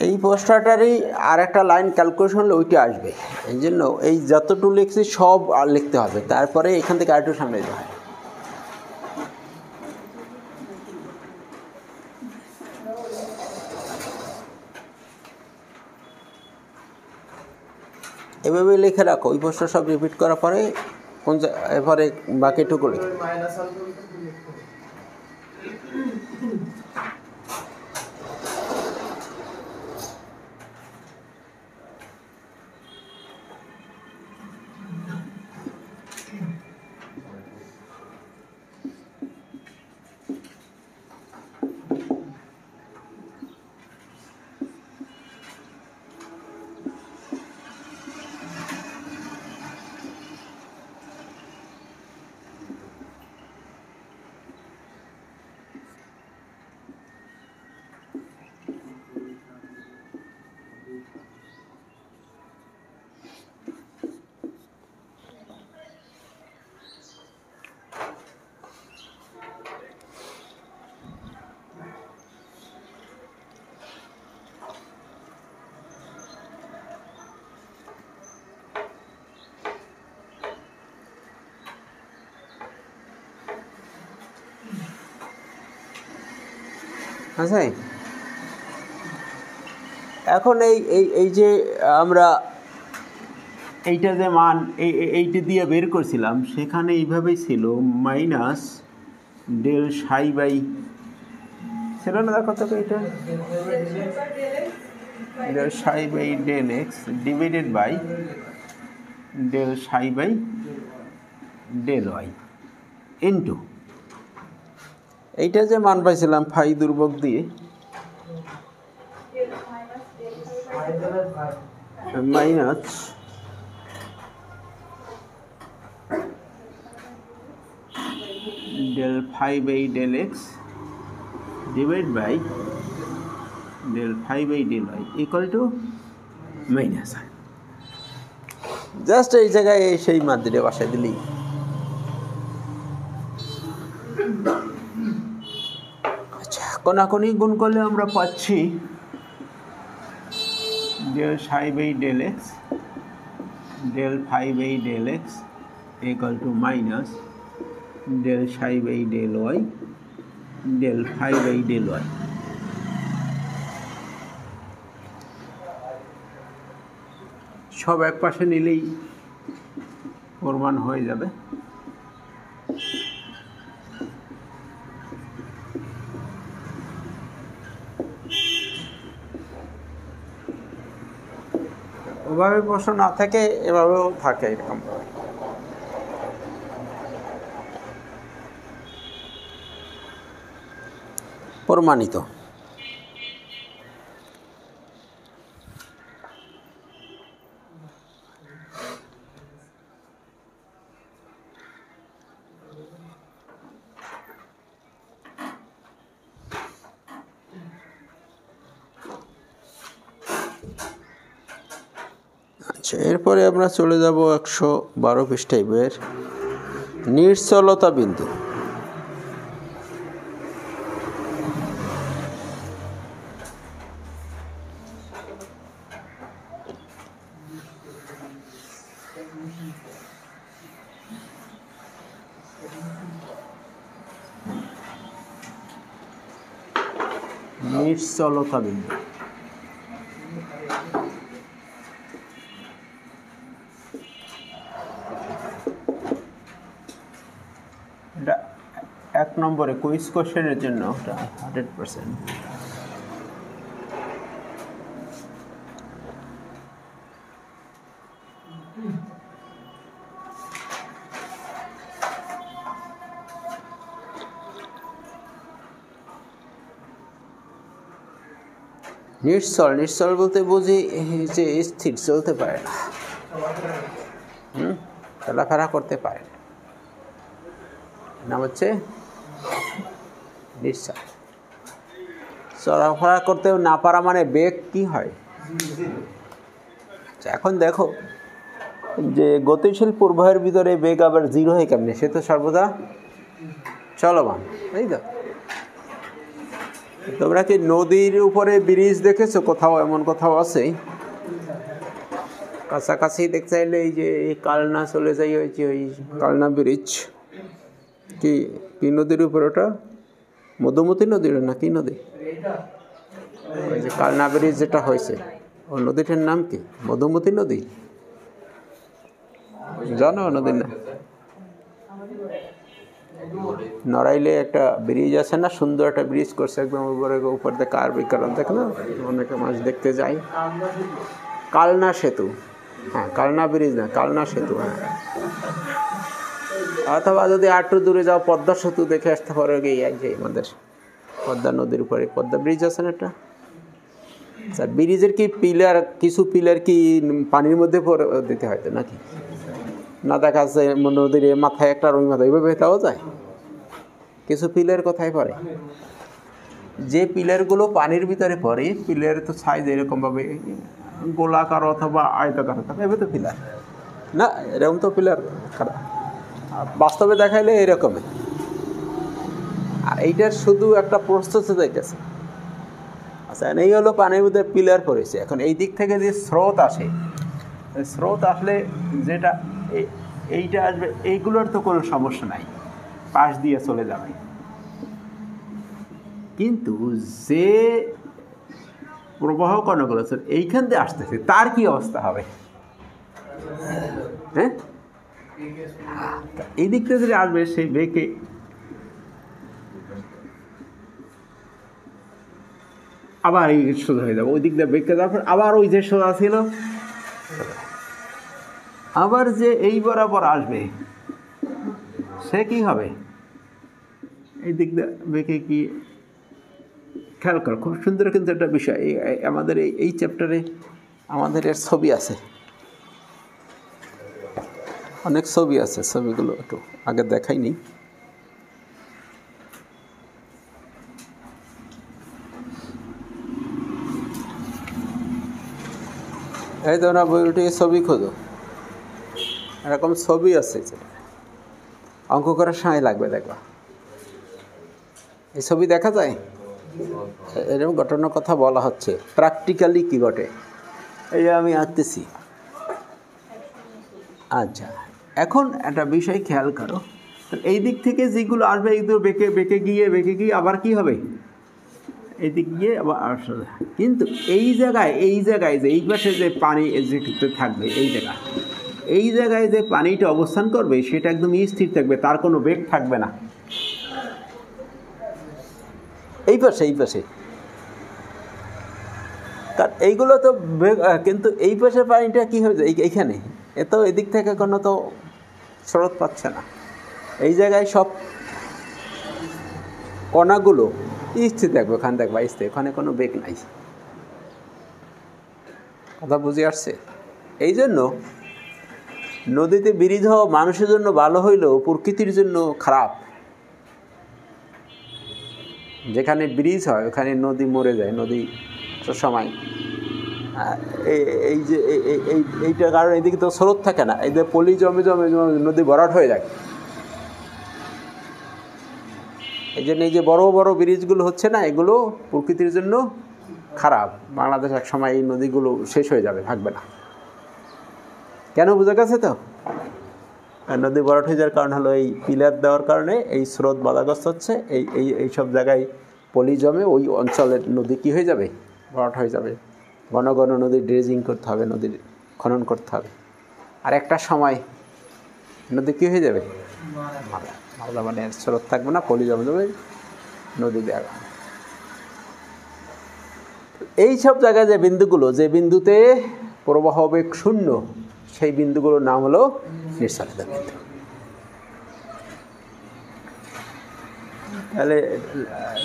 এই পোস্টারটারই আর একটা line calculation হলে ওইটা আসবে, এই জন্য এই যতটুকু লিখছি সব আর লিখতে হবে, তারপরে এখান থেকে আরেকটু সামনে যেতে হয়। এভাবে লিখে রাখো, ওই পোস্টার সব রিপিট করার পরে এরপরে বাকিটুকু লিখো। আচ্ছা, এখন এই যে আমরা এইটা যে মান এইটা দিয়ে বের করছিলাম, সেখানে এইভাবেই ছিল মাইনাস ডেল সাই বাই, ছিল না কত এটা del psi by del x divided by del psi by del y into এইটা যে মান পাইছিলাম ফাই দুর্বক দিয়ে minus del phi by del x divided by del phi by del y equal to minus i. Just এই জায়গায় সেই মাধ্যমে বসাই দিলেই। আচ্ছা, কোনাকুনি গুণ করলে আমরা পাচ্ছি del phi by del x del phi by del x equal to minus del psi by del y del phi by del y। সব এক পাশে নিলেই প্রমাণ হয়ে যাবে। ওভাবে প্রশ্ন না থাকে, এভাবেও থাকে এরকম। প্রমাণিত। আচ্ছা, এরপরে আমরা চলে যাব 112 পৃষ্ঠায় বইয়ের নিশ্চলতা বিন্দু। নিশ্চলতা বিন্দু এটা 1 নম্বরে কুইজ কোশ্চেনের জন্য 100%। নিশ্চল বলতে বুঝি যে স্থির, চলতে পারে না, চলাফেরা করতে পারে না, নাম হচ্ছে নিশ্চল। চলাফেরা করতে না পারা মানে বেগ কি হয়। এখন দেখো যে গতিশীল প্রবাহের ভিতরে বেগ আবার 0 হয় কেমনে, সে তো সর্বদা চলমান, তাই তো। তোমরা কি নদীর উপরে ব্রিজ দেখেছো? কোথাও এমন কোথাও আছে কাছাকাছি দেখতে চাইলে, এই যে কালনা চলে যাই, ওই যে ওই কালনা ব্রিজ, কি কি নদীর উপর ওটা? মধুমতি নদীর না কি নদী? ওই যে কালনা ব্রিজ যেটা হয়েছে, ও নদীটার নাম কি? মধুমতি নদী, জানো নদীর না? নড়াইলে একটা ব্রিজ আছে না, সুন্দর একটা ব্রিজ করছে একদম উপর দিয়ে কার বিকারণ, দেখে না, অনেকে মাছ দেখতে যায়। কালনা সেতু, হ্যাঁ কালনা ব্রিজ না, কালনা সেতু, হ্যাঁ। অথবা যদি আরেকটু দূরে যাও, পদ্মা সেতু দেখে আসতে পারো, গিয়ে যে আমাদের পদ্মা নদীর উপরে পদ্মা ব্রিজ আছে না একটা। স্যার ব্রিজের কি পিলার, কিছু পিলার কি পানির মধ্যে দিতে হয় তো নাকি? না দেখা যাচ্ছে নদীর মাথায় একটা, ওই মাথায় ওইভাবে তাও যায়। কিছু পিলার কোথায় পড়ে? যে পিলারগুলো পানির ভিতরে পড়ে, পিলার তো সাইজ এরকমভাবে গোলাকার অথবা আয়তাকার থাকে, এভাবে তো পিলার না, এরকম তো পিলার খারাপ, বাস্তবে দেখাইলে এরকমই। আর এইটার শুধু একটা প্রস্তুত যাইতেছে। আচ্ছা, এই হলো পানির মধ্যে পিলার পড়েছে। এখন এই দিক থেকে যে স্রোত আসে, স্রোত আসলে যেটা এইটা আসবে, এইগুলোর তো কোনো সমস্যা নাই, পাশ দিয়ে চলে যাবে। কিন্তু যে প্রবাহ কণাগুলো এইখান দিয়ে আসতেছে, তার কি অবস্থা হবে? হ্যাঁ, এই দিক থেকে যদি আসবে, সেই বেগে আবার এই সোজা হয়ে যাবে, ওই দিক দিয়ে বেগকে যাওয়ার পর আবার ওই যে সোজা ছিল, আবার যে এই বরাবর আসবে, সে কি হবে? এই দিক দিয়ে বেগে কি খেয়াল কর, খুব সুন্দর কিন্তু একটা বিষয়। আমাদের এই চ্যাপ্টারে আমাদের এর ছবি আছে, অনেক ছবি আছে, ছবিগুলো একটু আগে দেখাইনি। এই তো না, বইটি ছবি খোঁজো, এরকম ছবি আছে, অঙ্ক করার সময় লাগবে, দেখবা এই ছবি দেখা যায়। এরকম ঘটনার কথা বলা হচ্ছে, প্র্যাকটিক্যালি কি ঘটে, এই আমি আঁকতেছি। আচ্ছা, এখন একটা বিষয় খেয়াল করো, এই দিক থেকে যেগুলো আসবে, এইগুলো বেঁকে গিয়ে আবার কি হবে, এই দিক গিয়ে আবার আসলে। কিন্তু এই জায়গায় যে এই পাশে যে পানি যে থাকবে, এই জায়গায় যে পানিটা অবস্থান করবে, সেটা একদম স্থির থাকবে, তার কোনো বেগ থাকবে না। এই পাশে কারণ এইগুলো তো বেগ, কিন্তু এই পাশে পানিটা কি হয়ে যায় এইখানে, এ তো এদিক থেকে কোনো তো স্রোত পাচ্ছে না। এই জায়গায় সব কণাগুলো স্থির থাকবে, ওখানে দেখবা স্থির, ওখানে কোনো বেগ নাই। কথা বুঝে আসছে? এই জন্য নদীতে ব্রিজ হওয়া মানুষের জন্য ভালো হইলেও প্রকৃতির জন্য খারাপ। যেখানে ব্রিজ হয় ওখানে নদী মরে যায়, নদী সময় এই যে এইটার কারণে এদিকে তো স্রোত থাকে না, এই যে পলি জমে জমে নদী ভরাট হয়ে যায়। এই জন্য এই যে বড় বড় ব্রিজগুলো হচ্ছে না, এগুলো প্রকৃতির জন্য খারাপ। বাংলাদেশ এক সময় এই নদীগুলো শেষ হয়ে যাবে, থাকবে না। কেন বোঝা গেছে তো? নদী ভরাট হয়ে যাওয়ার কারণ হলো এই পিলার দেওয়ার কারণে এই স্রোত বাধাগ্রস্ত হচ্ছে। এই সব জায়গায় পলি জমে, ওই অঞ্চলের নদী কী হয়ে যাবে? ভরাট হয়ে যাবে। ঘন ঘন নদীর ড্রেজিং করতে হবে, নদীর খনন করতে হবে। আর একটা সময় নদী কী হয়ে যাবে? মালদা, মানে স্রোত থাকবে না, পলি জমে যাবে, নদী দেওয়া। এই সব জায়গায় যে বিন্দুগুলো, যে বিন্দুতে প্রবাহ বেগ শূন্য, সেই বিন্দুগুলোর নাম হলো নির্চলিত বিন্দু। তাহলে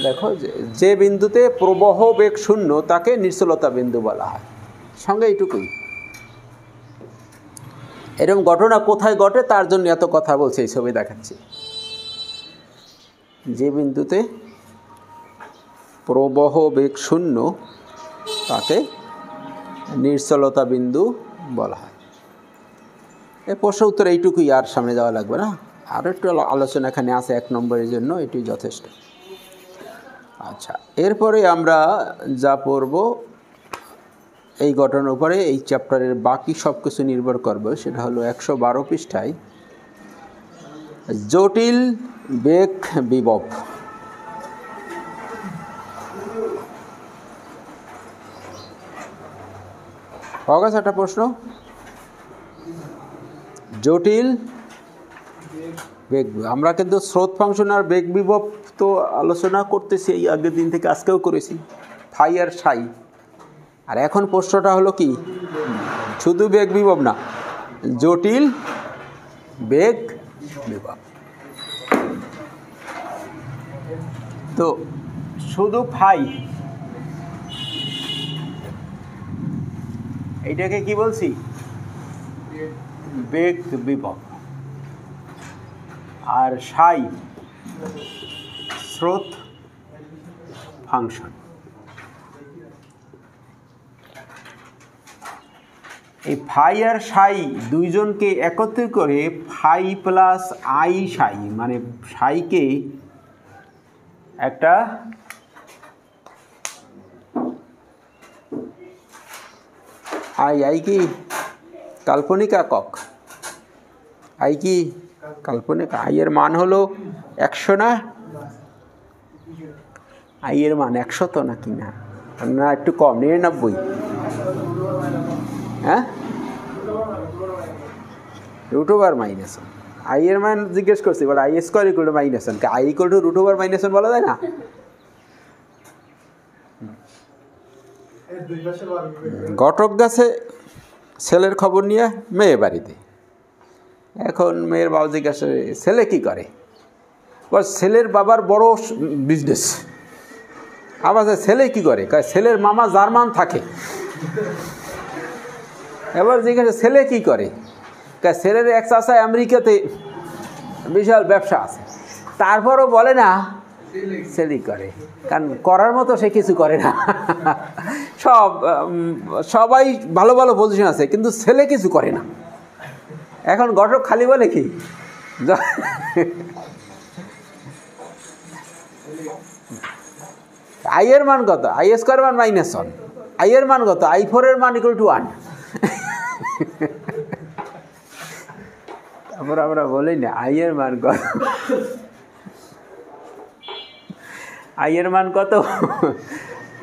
দেখো, যে বিন্দুতে প্রবাহ বেগ শূন্য তাকে নির্চলতা বিন্দু বলা হয়। সঙ্গে এইটুকুই। এরকম ঘটনা কোথায় ঘটে তার জন্য এত কথা বলছে, এই ছবি দেখাচ্ছি। যে বিন্দুতে প্রবাহ বেগ শূন্য তাকে নির্চলতা বিন্দু বলা হয়। এই প্রশ্ন উত্তর এইটুকুই, আর সামনে যাওয়া লাগবে না। আরও একটু আলোচনা এখানে আছে 1 নম্বরের জন্য, এটি যথেষ্ট। আচ্ছা, এরপরে আমরা যা পড়ব এই ঘটনার উপরে, এই চ্যাপ্টারের বাকি সব কিছু নির্ভর করবে। সেটা হলো 112 পৃষ্ঠায় জটিল বেগ বিভব। পাওয়া গেছে একটা প্রশ্ন? জটিল বেগ। আমরা কিন্তু স্রোত ফাংশন আর বেগ বিভব তো আলোচনা করতেছি এই আগের দিন থেকে, আজকেও করেছি, ফাই আর সাই। আর এখন প্রশ্নটা হলো কি, শুধু বেগ বিভব না, জটিল বেগ বিভব। তো শুধু ফাই, এইটাকে কি বলছি? বেগ বিভব। আর সাই স্রোত ফাংশন। এই ফাই আর সাই দুইজনকে একত্র করে ফাই প্লাস আই সাই, মানে সাইকে একটা আই কি কাল্পনিক একক, আই কি কাল্পনিক। আইয়ের মান হলো 100 না? আইয়ের মান 100 তো নাকি না? না একটু কম, 99। হ্যাঁ, √/-1। আইয়ের মান জিজ্ঞেস করছি, but I square equal to -1, I equal to √/-1 বলা যায় না? ঘটক গাছে ছেলের খবর নিয়ে মেয়ে বাড়িতে। এখন মেয়ের বাবা জিজ্ঞাসা, ছেলে কি করে? ছেলের বাবার বড় বিজনেস। আবার ছেলে কি করে? ছেলের মামা জার্মান থাকে। এবার জিজ্ঞাসা, ছেলে কি করে? ছেলের এক চাচা আমেরিকাতে বিশাল ব্যবসা আছে। তারপরও বলে না ছেলে করে, কারণ করার মতো সে কিছু করে না। সবাই ভালো ভালো পজিশন আছে, কিন্তু ছেলে কিছু করে না। এখন ঘটক খালি বলে কি, আইয়ের মান কত? আই স্কোয়ার মান -1। আইয়ের মান কত? I4 এর মান ইকুয়াল টু 1। তারপর আমরা বলি না আইয়ের মান কত? আইয়ের মান কত?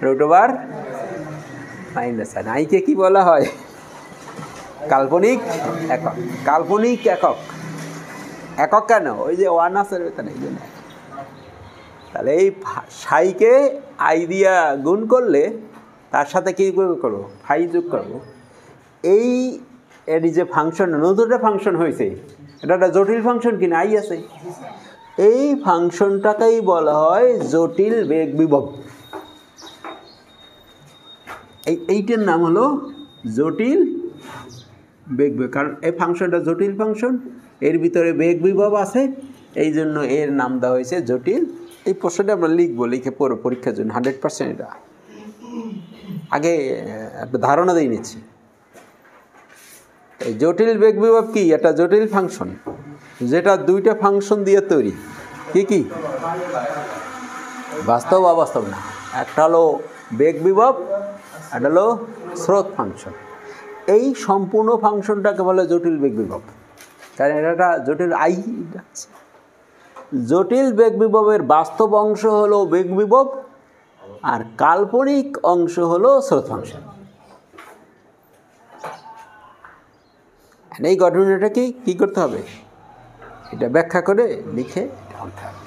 √/-1। আইকে কি বলা হয়? কাল্পনিক একক। কাল্পনিক একক। একক কেন? ওই যে 1 আছে ভেতরে, এই জন্য। তাহলে এই সাইকে আই দিয়া গুণ করলে তার সাথে কী করবো? ফাই যোগ করবো। এর যে ফাংশন, নতুন একটা ফাংশন হয়েছে, এটা একটা জটিল ফাংশন কিনা? আই আছে, এই ফাংশনটাকেই বলা হয় জটিল বেগ বিভব। এইটার নাম হলো জটিল বেগ বিভব, কারণ এই ফাংশনটা জটিল ফাংশন, এর ভিতরে বেগ বিভব আছে, এই জন্য এর নাম দেওয়া হয়েছে জটিল। এই প্রশ্নটা আমরা লিখবো, লিখে পড়ো পরীক্ষার জন্য 100%। এটা আগে একটা ধারণা দিয়ে নিচ্ছি। এই জটিল বেগ বিভব কি? একটা জটিল ফাংশন যেটা দুইটা ফাংশন দিয়ে তৈরি। কি কি? বাস্তব অবাস্তব না। একটা হলো বেগ বিভব, একটা হলো স্রোত ফাংশন। এই সম্পূর্ণ ফাংশনটাকে বলে জটিল বেগ বিভব, কারণ এটা জটিল আই। জটিল বেগ বিভবের বাস্তব অংশ হলো বেগ বিভব, আর কাল্পনিক অংশ হলো স্রোত ফাংশন। এই ঘটনাটাকে কি করতে হবে? এটা ব্যাখ্যা করে লিখে আনতে হবে।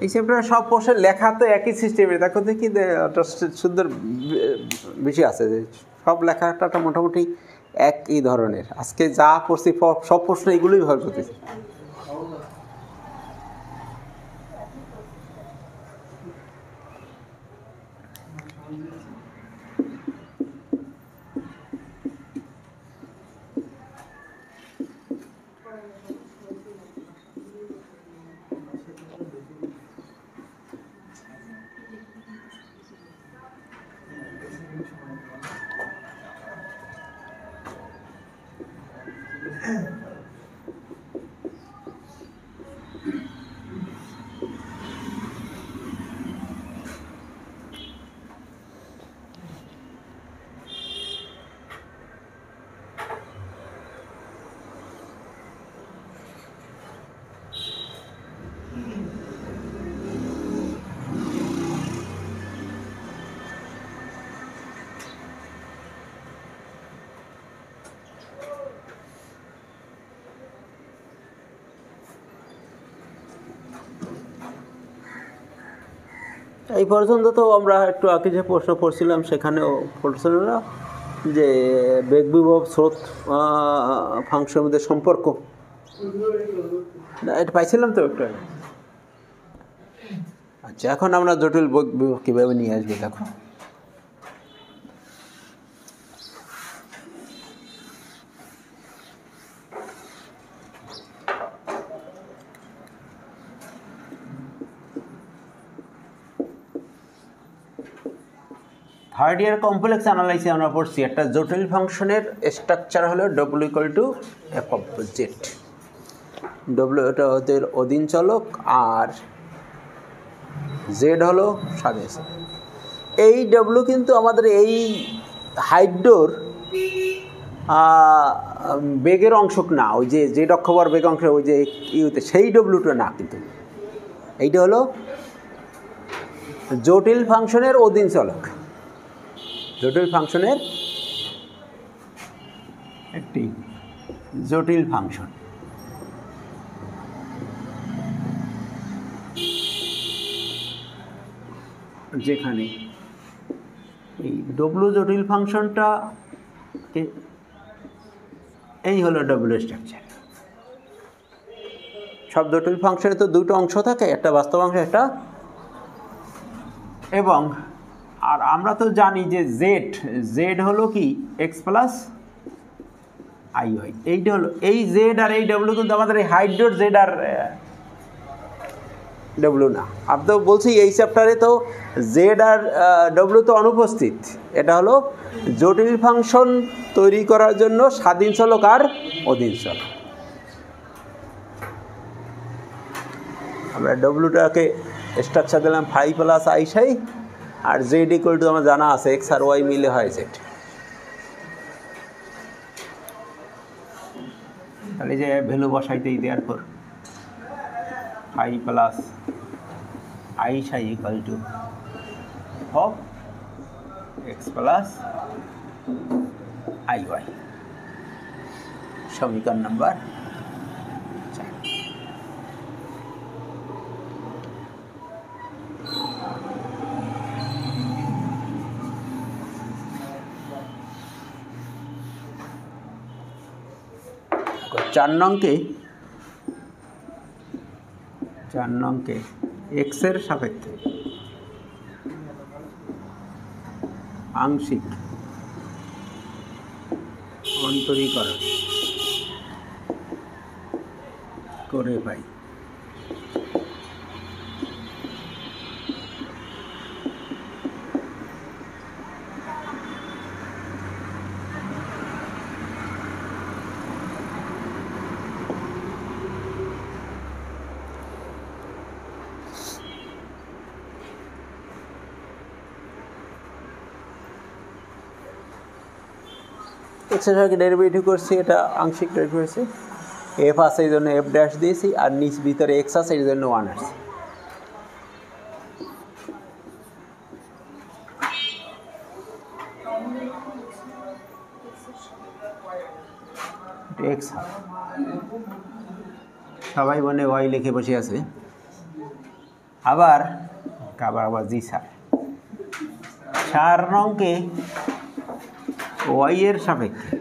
এই চ্যাপ্টারে সব প্রশ্নের লেখা তো একই সিস্টেমে, দেখো দেখি সুন্দর বিষয় আছে যে সব লেখাটা মোটামুটি একই ধরনের। আজকে যা পড়ছি সব প্রশ্ন এগুলোই ব্যবহার করতেছি। এই পর্যন্ত তো আমরা একটু আগে যে প্রশ্ন পড়ছিলাম সেখানেও পড়ছিল না যে বেগ বিভব স্রোত ফাংশনের মধ্যে সম্পর্ক, এটা পাইছিলাম তো একটু। আচ্ছা, এখন আমরা জটিল বেগ বিভব কীভাবে নিয়ে আসবো দেখো। থার্ড ইয়ার কমপ্লেক্স অ্যানালাইসিস আমরা পড়ছি একটা জটিল ফাংশনের স্ট্রাকচার হলো W equal two F of Z. W এটা ওদের অধীন চলক আর জেড হলো স্বাধীন। এই ডব্লিউ কিন্তু আমাদের এই হাইড্রোর বেগের অংশ না, ওই যে জেড অক্ষবার বেগ অংশ ওই যে ইউতে সেই ডব্লিউটা না, কিন্তু এইটা হলো জটিল ফাংশনের অধীন চলক, জটিল ফাংশনের একটি জটিল ফাংশন। যেখানে এই ডব্লু জটিল ফাংশনটা এই হলো ডব্লু স্ট্রাকচার। সব জটিল ফাংশনে তো দুটো অংশ থাকে, একটা বাস্তব অংশ একটা, এবং আর আমরা তো জানি যে জেড, জেড হলো কি এক্স প্লাস আই ওয়াই। এইটা হলো এই জেড আর এই ডব্লু কিন্তু আমাদের এই হাইড্রোর জেড আর ডব্লু না। আমি তো বলছি এই চ্যাপ্টারে তো জেড আর ডব্লু তো অনুপস্থিত। এটা হলো জটিল ফাংশন তৈরি করার জন্য স্বাধীন চলক আর অধীন চলক। আমরা ডব্লুটাকে স্ট্রাকচার দিলাম phi plus i Sai, R Z equal to আমার জানা আছে এক্স আর ওয়াই মিলে হয় জেড। তাহলে যে ভ্যালু বসাইতেই দেওয়ার পর phi plus i psi equal to of x plus i y, সমীকরণ নাম্বার 4। চার নংকে এক্সের সাপেক্ষে আংশিক অন্তরীকরণ করে পাই। এক্সের সাথে ডেরিভেটিভ করছি, এটা আংশিক ডেরিভেটিভ হয়েছে। এফ আছে এই জন্য এফ ড্যাশ দিয়েছি, আর নিচ ভিতরে এক্স আছে এই জন্য 1 আছে। এক্স সবাই মনে ওয়াই লিখে বসে আছে। আবার জি স্যার, 4 নংকে ওয়াই এর সাপেক্ষে,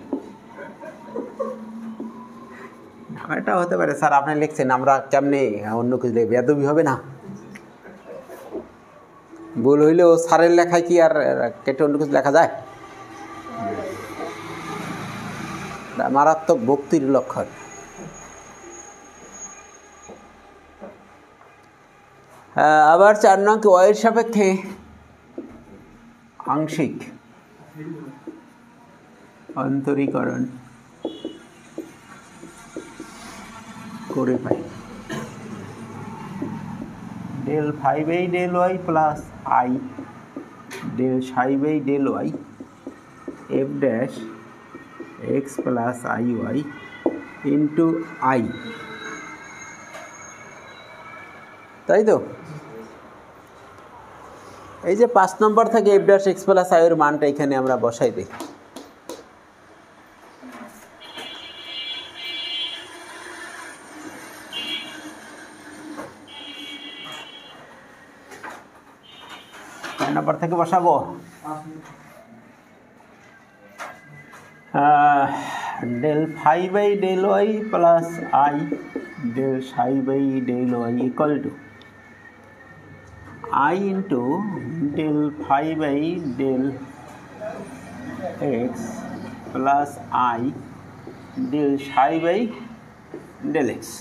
এটা হতে পারে স্যার আপনি লিখছেন, আমরা কেমনে অন্য কিছু লিখে বেয়াদবি হবে না? ভুল হইলেও স্যারের লেখায় কি আর কেটে অন্য কিছু লেখা যায়? মারাত্মক ভক্তির লক্ষণ। আবার 4 নংকে ওয়াই এর সাপেক্ষে আংশিক অন্তরীকরণ করে পাই। Del phi by del y plus i del psi by del y f dash x plus i y into i, তাই তো? এই যে 5 নম্বর থেকে f dash x plus i এর মানটা এখানে আমরা বসাই দিই। নাম্বার থেকে বসাবো del phi by del y plus i del psi by del y equal to i into del phi by del x plus i del psi by del x.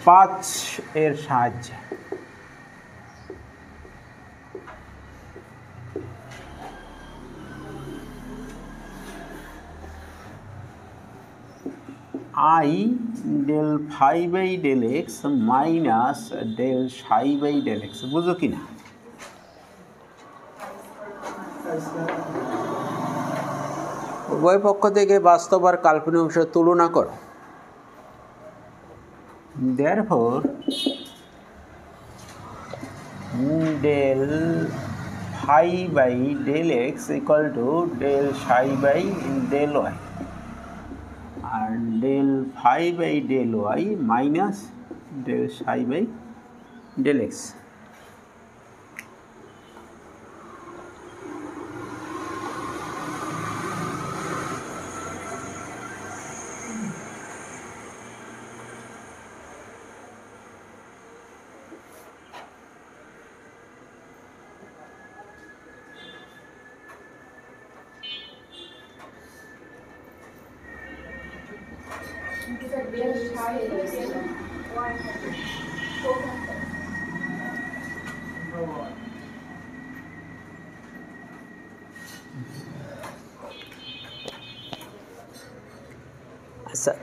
পাঁচ এর সাহায্যে i del phi by del x minus del psi by del x, বুঝো কি না? উভয় পক্ষ থেকে বাস্তব আর কাল্পনিক অংশের তুলনা করো। therefore del phi by del x equal to del psi by del y and del phi by del y minus del psi by del x.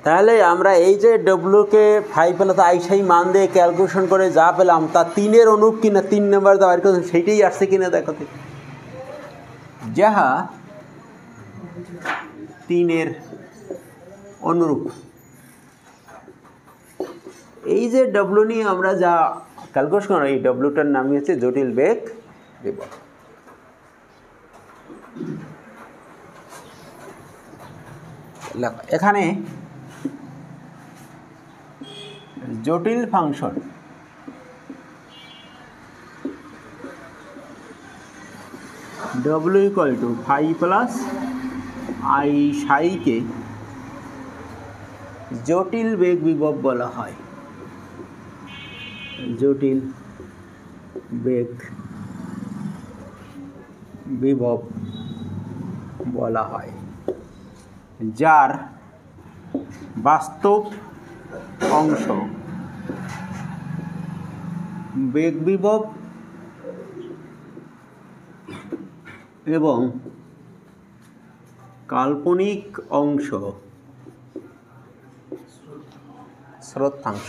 তাহলে আমরা এই যে ডব্লিউকে 5 পেলে তো আইসাই মান দিয়ে ক্যালকুলেশন করে যা পেলাম তা 3-এর অনুরূপ কিনা, 3 নাম্বার দেওয়ার কথা সেইটাই আসছে কিনা দেখো তো, যাহা 3-এর অনুরূপ। এই যে ডব্লিউ নিয়ে আমরা যা ক্যালকুলেশন করি, এই ডব্লিউটার নামই হচ্ছে জটিল বেগ বিভব। এখানে জটিল ফাংশন ডব্লিউ equal to phi plus i সাইকে জটিল বেগ বিভব বলা হয়। জটিল বেগ বিভব বলা হয়, যার বাস্তব অংশ বেগ বিভব এবং কাল্পনিক অংশ স্রোতাংশ।